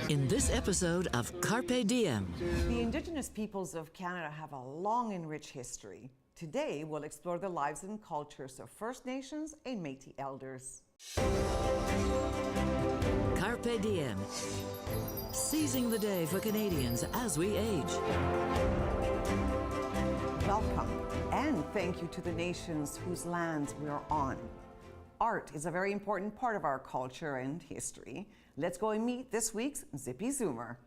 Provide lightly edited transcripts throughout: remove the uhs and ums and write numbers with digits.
In this episode of Carpe Diem. The Indigenous peoples of Canada have a long and rich history. Today, we'll explore the lives and cultures of First Nations and Métis elders. Carpe Diem. Seizing the day for Canadians as we age. Welcome, and thank you to the nations whose lands we're on. Art is a very important part of our culture and history. Let's go and meet this week's Zippy Zoomer.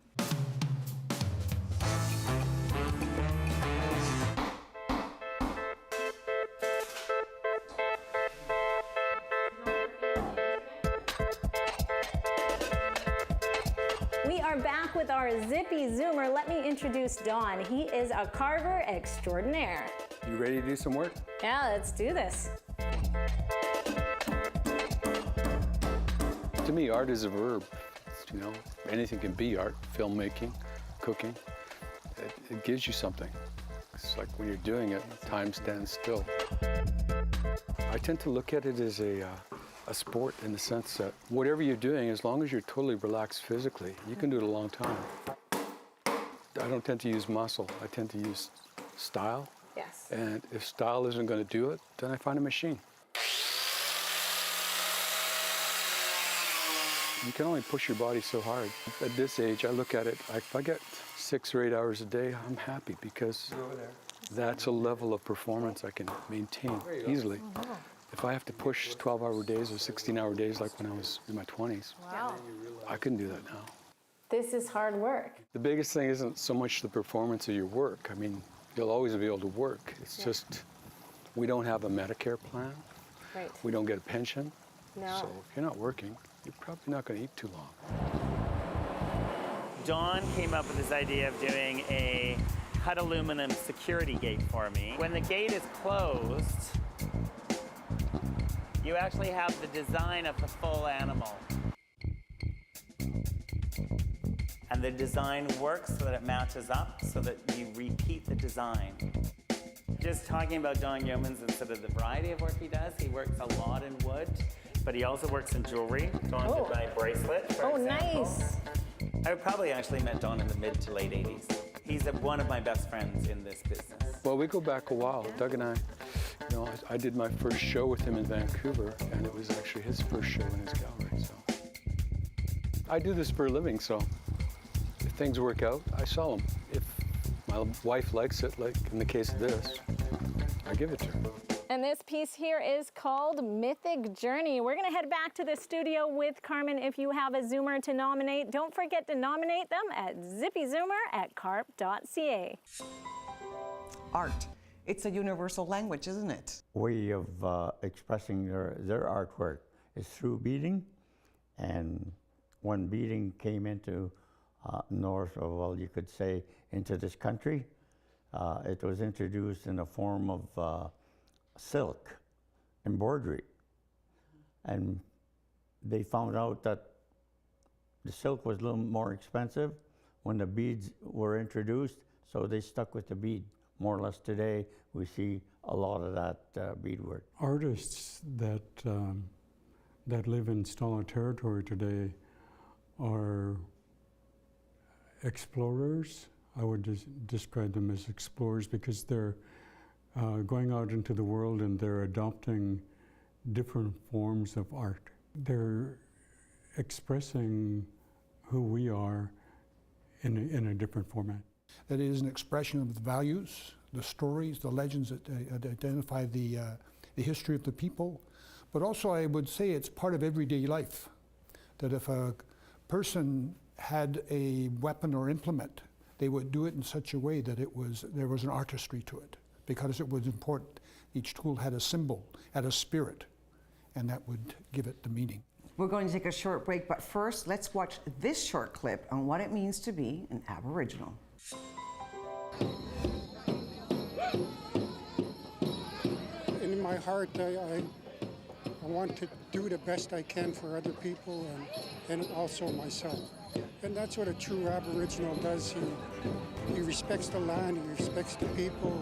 We are back with our Zippy Zoomer. Let me introduce Don. He is a carver extraordinaire. You ready to do some work? Yeah, let's do this. To me, art is a verb. You know, anything can be art. Filmmaking, cooking. It gives you something. It's like when you're doing it, time stands still. I tend to look at it as a sport in the sense that whatever you're doing, as long as you're totally relaxed physically, you can do it a long time. I don't tend to use muscle. I tend to use style. Yes. And if style isn't going to do it, then I find a machine. You can only push your body so hard. At this age, I look at it, if I get 6 or 8 hours a day, I'm happy because that's a level of performance I can maintain easily. If I have to push 12-hour days or 16-hour days like when I was in my 20s, Wow. I couldn't do that now. This is hard work. The biggest thing isn't so much the performance of your work. I mean, you'll always be able to work. It's just, we don't have a Medicare plan. Right. We don't get a pension. No. So if you're not working, you're probably not going to eat too long. Don came up with this idea of doing a cut aluminum security gate for me. When the gate is closed, you actually have the design of the full animal. And the design works so that it matches up, so that you repeat the design. Just talking about Don Yeomans and sort of the variety of work he does, he works a lot in wood, but he also works in jewelry. Don did my bracelet, for example. Nice. I probably actually met Don in the mid to late 80s. He's one of my best friends in this business. Well, we go back a while. Doug and I, you know, I did my first show with him in Vancouver, and it was actually his first show in his gallery, so. I do this for a living, so if things work out, I sell them. If my wife likes it, like in the case of this, I give it to her. And this piece here is called Mythic Journey. We're gonna head back to the studio with Carmen. If you have a Zoomer to nominate, don't forget to nominate them at zippyzoomer@carp.ca. Art. It's a universal language, isn't it? Way of expressing their artwork is through beading. And when beading came into north, or well, you could say into this country, it was introduced in the form of silk embroidery. And they found out that the silk was a little more expensive when the beads were introduced, so they stuck with the bead. More or less today, we see a lot of that beadwork. Artists that live in Stolen territory today are explorers. I would describe them as explorers because they're going out into the world and they're adopting different forms of art. They're expressing who we are in a different format. That is an expression of the values, the stories, the legends that identify the history of the people. But also I would say it's part of everyday life. That if a person had a weapon or implement, they would do it in such a way that there was an artistry to it, because it was important. Each tool had a symbol, had a spirit, and that would give it the meaning. We're going to take a short break, but first, let's watch this short clip on what it means to be an Aboriginal. In my heart, I want to do the best I can for other people and also myself. And that's what a true Aboriginal does. He respects the land, he respects the people,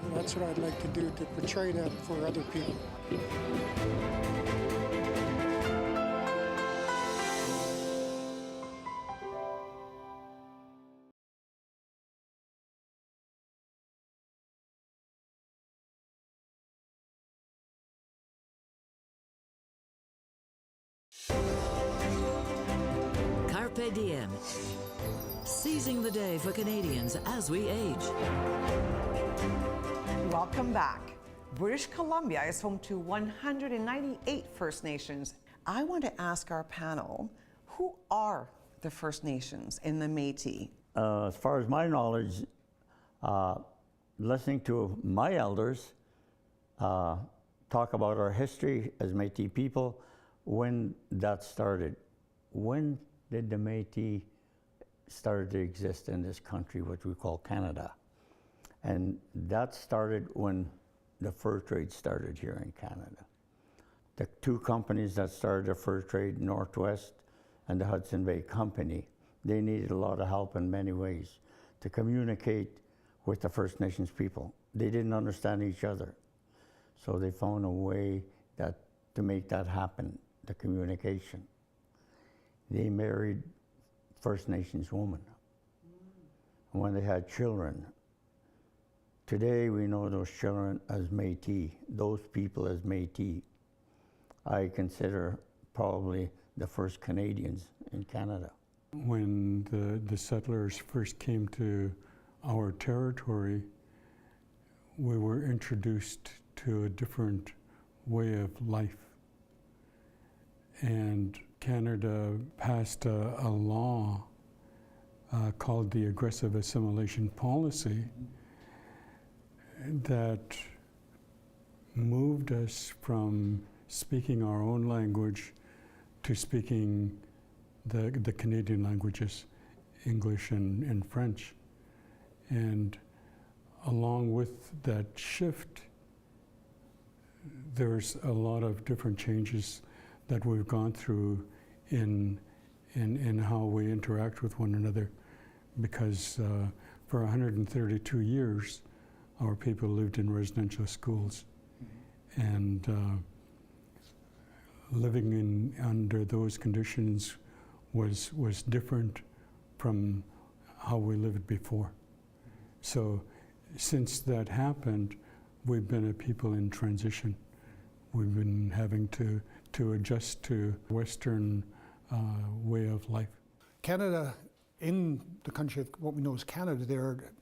and that's what I'd like to do, to portray that for other people. Carpe Diem. Seizing the day for Canadians as we age. Welcome back. British Columbia is home to 198 First Nations. I want to ask our panel, who are the First Nations in the Métis? As far as my knowledge, listening to my elders talk about our history as Métis people, when that started. When did the Métis start to exist in this country, what we call Canada? And that started when the fur trade started here in Canada. The two companies that started the fur trade, Northwest and the Hudson Bay Company, they needed a lot of help in many ways to communicate with the First Nations people. They didn't understand each other. So they found a way to make that happen, the communication. They married First Nations women. And when they had children, today we know those children as Métis, those people as Métis. I consider probably the first Canadians in Canada. When the settlers first came to our territory, we were introduced to a different way of life. And Canada passed a law called the Aggressive Assimilation Policy that moved us from speaking our own language to speaking the Canadian languages, English and French. And along with that shift, there's a lot of different changes that we've gone through in how we interact with one another, because for 132 years, our people lived in residential schools. And living under those conditions was different from how we lived before. So since that happened, we've been a people in transition. We've been having to adjust to Western way of life. Canada, in the country of what we know as Canada, there are,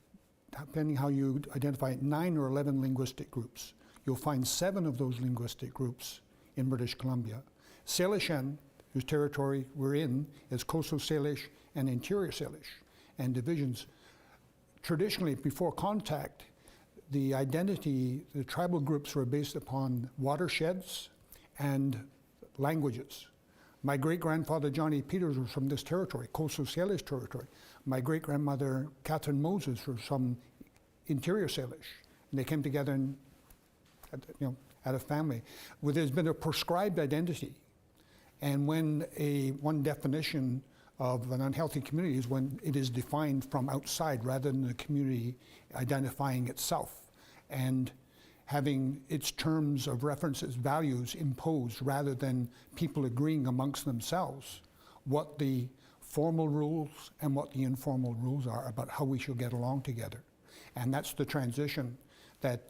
depending how you identify it, 9 or 11 linguistic groups. You'll find 7 of those linguistic groups in British Columbia. Salishan, whose territory we're in, is Coastal Salish and Interior Salish, and divisions. Traditionally, before contact, the identity, the tribal groups were based upon watersheds and languages. My great-grandfather Johnny Peters was from this territory, Coastal Salish territory. My great-grandmother Catherine Moses was from Interior Salish. And they came together and, had a family. Well, there's been a prescribed identity. And when one definition of an unhealthy community is when it is defined from outside rather than the community identifying itself and having its terms of references, values imposed rather than people agreeing amongst themselves what the formal rules and what the informal rules are about how we should get along together. And that's the transition that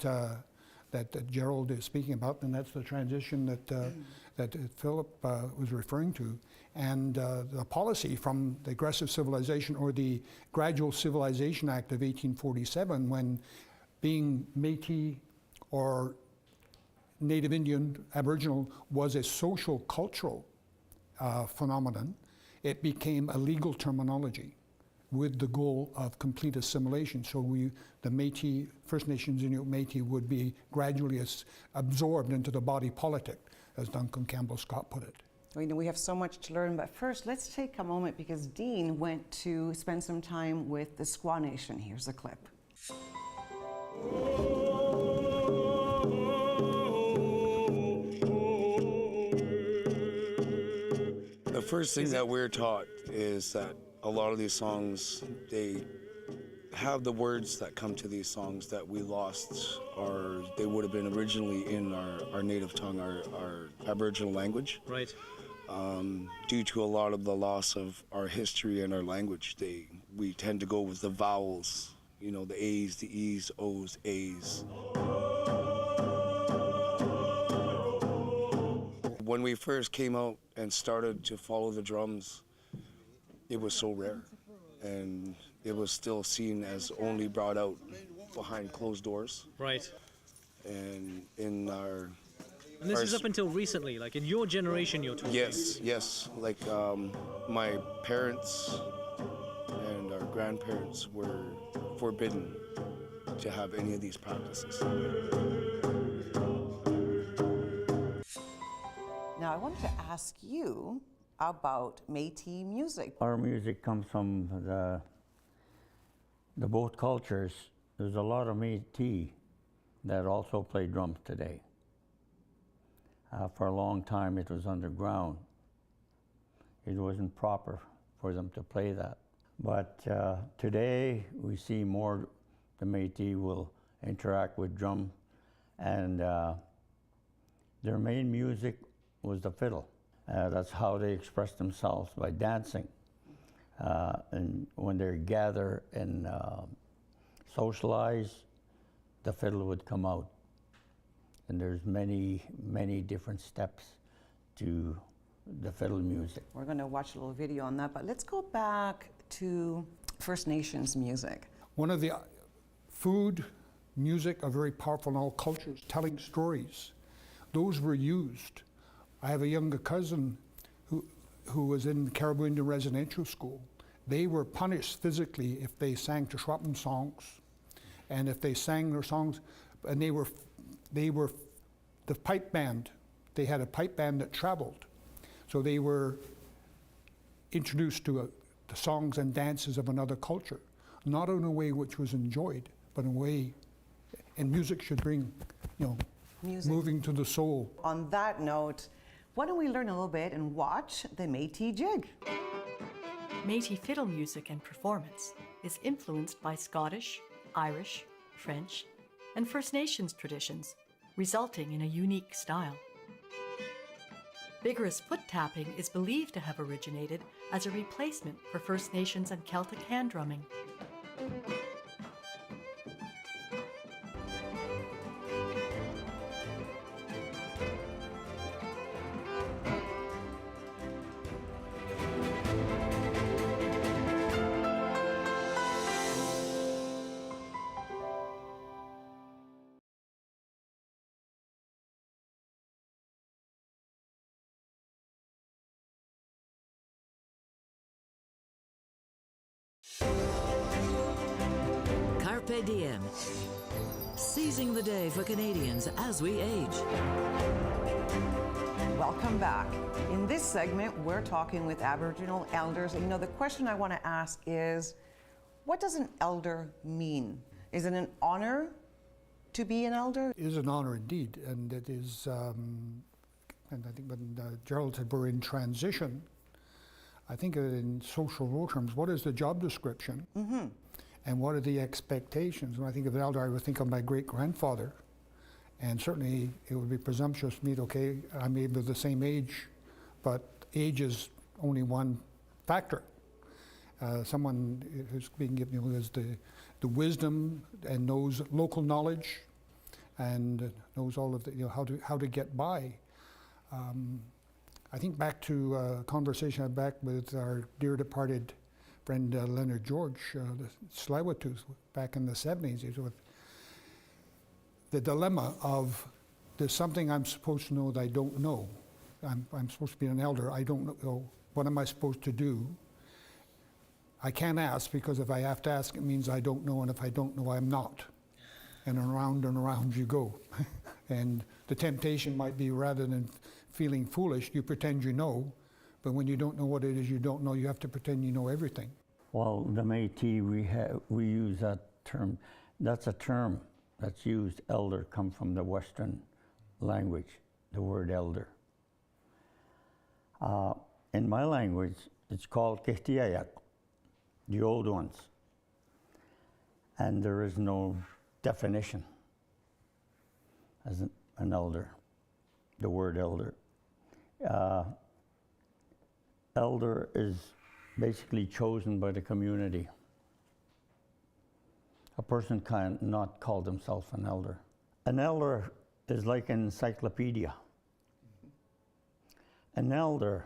Gerald is speaking about, and that's the transition that Philip was referring to. And the policy from the Aggressive Civilization or the Gradual Civilization Act of 1847, when being Métis or Native Indian, Aboriginal was a social cultural phenomenon, it became a legal terminology with the goal of complete assimilation. So the Métis, First Nations Inuit Métis, would be gradually absorbed into the body politic, as Duncan Campbell Scott put it. We have so much to learn, but first let's take a moment because Dean went to spend some time with the Squaw Nation. Here's a clip. The first thing that we're taught is that a lot of these songs, they have the words that come to these songs that we lost, or they would have been originally in our native tongue, our Aboriginal language. Right. Due to a lot of the loss of our history and our language, we tend to go with the vowels, the A's, the E's, O's, A's. When we first came out and started to follow the drums, it was so rare, and it was still seen as only brought out behind closed doors. Right. And in our... And this is up until recently, like in your generation you're talking? Yes. Like my parents and our grandparents were forbidden to have any of these practices. Now, I wanted to ask you about Métis music. Our music comes from the both cultures. There's a lot of Métis that also play drums today. For a long time it was underground. It wasn't proper for them to play that. But today we see more the Métis will interact with drum, and their main music was the fiddle. That's how they express themselves, by dancing. And when they gather and socialize, the fiddle would come out. And there's many, many different steps to the fiddle music. We're going to watch a little video on that, but let's go back to First Nations music. One of the food, music are very powerful in all cultures, telling stories. Those were used. I have a younger cousin who was in Carpe Indian residential school. They were punished physically if they sang to Schwappen songs, and if they sang their songs, and they were the pipe band. They had a pipe band that traveled. So they were introduced to the songs and dances of another culture, not in a way which was enjoyed, but in a way, and music should bring, moving to the soul. On that note, why don't we learn a little bit and watch the Métis jig? Métis fiddle music and performance is influenced by Scottish, Irish, French, and First Nations traditions, resulting in a unique style. Vigorous foot tapping is believed to have originated as a replacement for First Nations and Celtic hand drumming. Carpe Diem. Seizing the day for Canadians as we age. Welcome back. In this segment, we're talking with Aboriginal elders. And the question I want to ask is, what does an elder mean? Is it an honor to be an elder? It is an honor indeed, and it is, and I think when Gerald said we're in transition, I think of it in social role terms. What is the job description? Mm-hmm. And what are the expectations? When I think of an elder, I would think of my great-grandfather. And certainly it would be presumptuous for me to, okay, I may be the same age, but age is only one factor. Someone who's being given, who has the wisdom and knows local knowledge and knows all of the, how to get by. I think back to a conversation I had back with our dear departed friend Leonard George, the Tsleil-Waututh, back in the 70s, with the dilemma of, there's something I'm supposed to know that I don't know. I'm supposed to be an elder, I don't know, what am I supposed to do? I can't ask, because if I have to ask, it means I don't know, and if I don't know, I'm not. And around you go. And the temptation might be, rather than feeling foolish, you pretend you know, but when you don't know what it is you don't know, you have to pretend you know everything. Well, the Métis, we use that term. That's a term that's used. Elder come from the Western language, the word elder. In my language, it's called Kehtiayak, the old ones. And there is no definition as an elder, the word elder. Elder is basically chosen by the community. A person cannot call themselves an elder. An elder is like an encyclopedia. An elder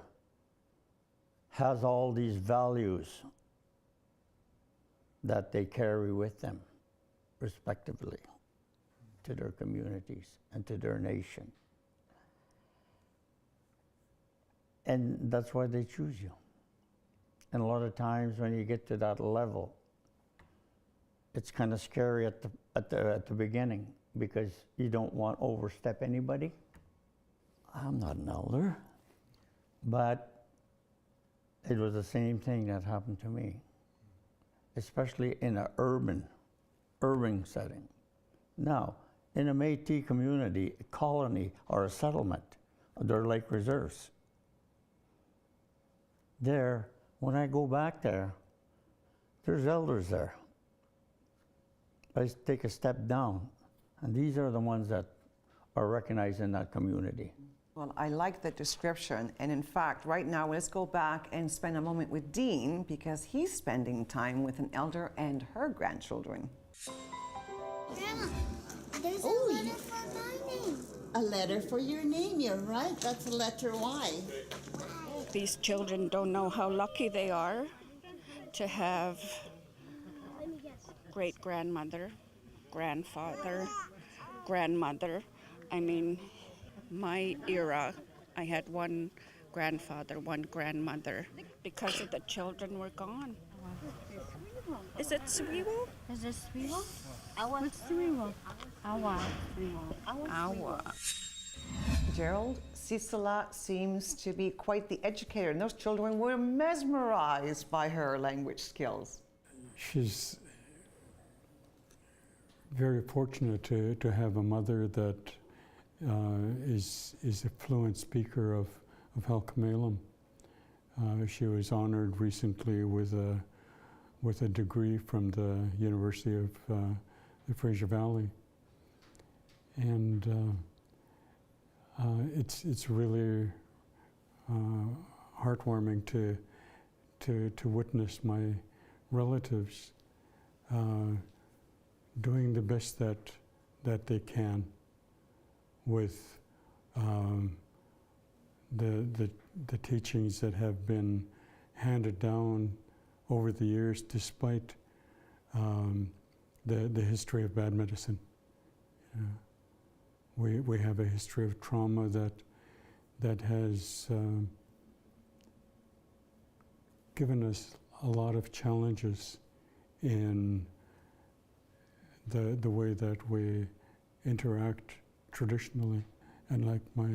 has all these values that they carry with them, respectively, to their communities and to their nation. And that's why they choose you. And a lot of times when you get to that level, it's kind of scary at the beginning because you don't want to overstep anybody. I'm not an elder, but it was the same thing that happened to me, especially in an urban setting. Now, in a Métis community, a colony, or a settlement, they're like reserves. There, when I go back there, there's elders there. I take a step down, and these are the ones that are recognized in that community. Well, I like the description. And in fact, right now, let's go back and spend a moment with Diem because he's spending time with an elder and her grandchildren. Grandma, there's a letter for my name. A letter for your name, you're right. That's letter Y. These children don't know how lucky they are to have great-grandmother, grandfather, grandmother. I mean, my era, I had one grandfather, one grandmother. Because of the children were gone. Is it Swiwo? Is it Swiwo? What's Swiwo? Awa. Awa. Gerald, Cicela seems to be quite the educator, and those children were mesmerized by her language skills. She's very fortunate to have a mother that is a fluent speaker of Halkomelem. She was honored recently with a degree from the University of the Fraser Valley, and it's really heartwarming to witness my relatives doing the best that they can with the teachings that have been handed down over the years, despite the history of bad medicine. We have a history of trauma that has given us a lot of challenges in the way that we interact traditionally. And like my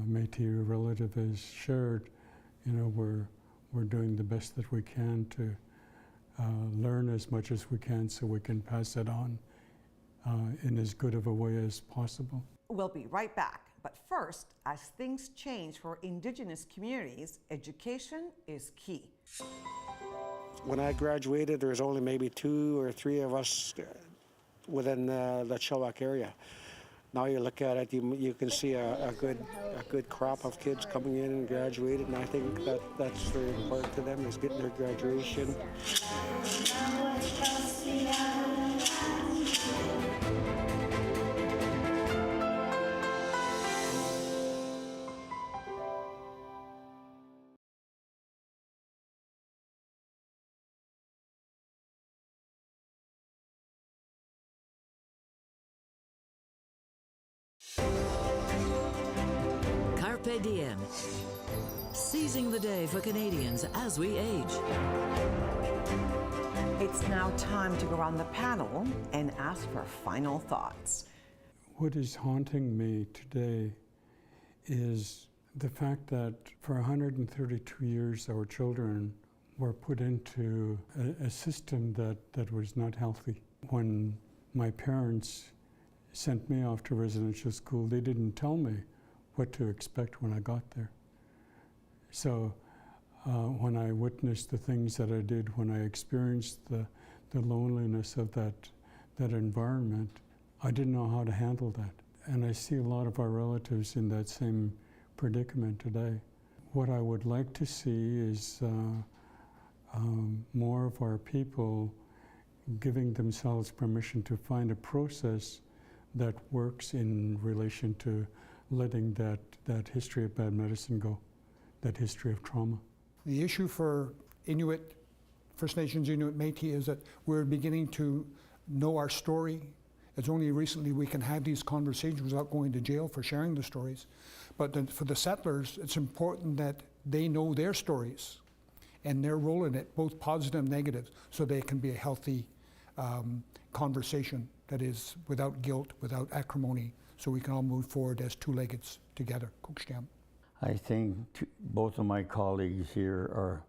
Métis relative has shared, we're doing the best that we can to learn as much as we can so we can pass it on in as good of a way as possible. We'll be right back. But first, as things change for Indigenous communities, education is key. When I graduated, there was only maybe 2 or 3 of us within the Chilliwack area. Now you look at it, you can see a good crop of kids coming in and graduated, and I think that's very important to them, is getting their graduation. Carpe Diem. Seizing the day for Canadians as we age. It's now time to go around the panel and ask for final thoughts. What is haunting me today is the fact that for 132 years our children were put into a system that was not healthy. When my parents sent me off to residential school, they didn't tell me what to expect when I got there. So when I witnessed the things that I did, when I experienced the loneliness of that environment, I didn't know how to handle that. And I see a lot of our relatives in that same predicament today. What I would like to see is more of our people giving themselves permission to find a process that works in relation to letting that history of bad medicine go, that history of trauma. The issue for Inuit, First Nations, Inuit, Métis is that we're beginning to know our story. It's only recently we can have these conversations without going to jail for sharing the stories. But for the settlers, it's important that they know their stories and their role in it, both positive and negative, so they can be a healthy conversation that is without guilt, without acrimony, so we can all move forward as two-leggeds together. I think both of my colleagues here are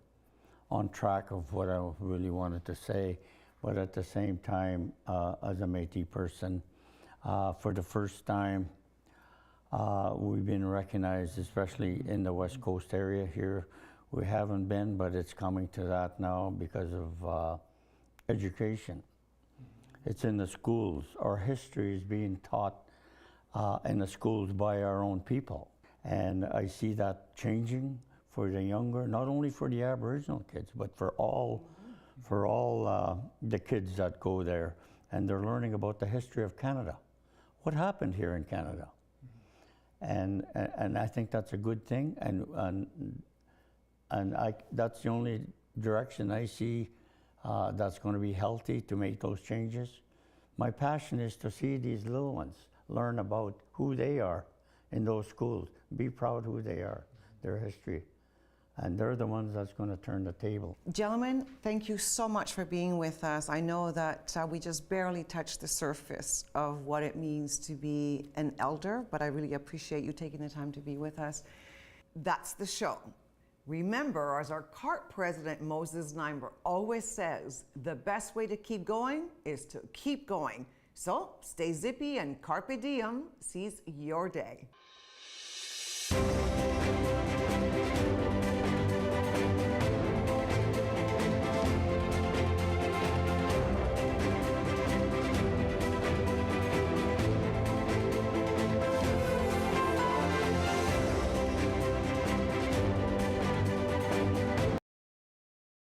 on track of what I really wanted to say, but at the same time, as a Métis person, for the first time, we've been recognized, especially in the West Coast area here. We haven't been, but it's coming to that now because of education. It's in the schools. Our history is being taught in the schools by our own people. And I see that changing for the younger, not only for the Aboriginal kids, but for all the kids that go there. And they're learning about the history of Canada. What happened here in Canada? And I think that's a good thing. And that's the only direction I see that's going to be healthy to make those changes. My passion is to see these little ones learn about who they are in those schools, be proud who they are, their history. And they're the ones that's going to turn the table. Gentlemen, thank you so much for being with us. I know that we just barely touched the surface of what it means to be an elder, but I really appreciate you taking the time to be with us. That's the show. Remember, as our Carpe president, Moses Neimer, always says, the best way to keep going is to keep going. So stay zippy and Carpe Diem. Seize your day.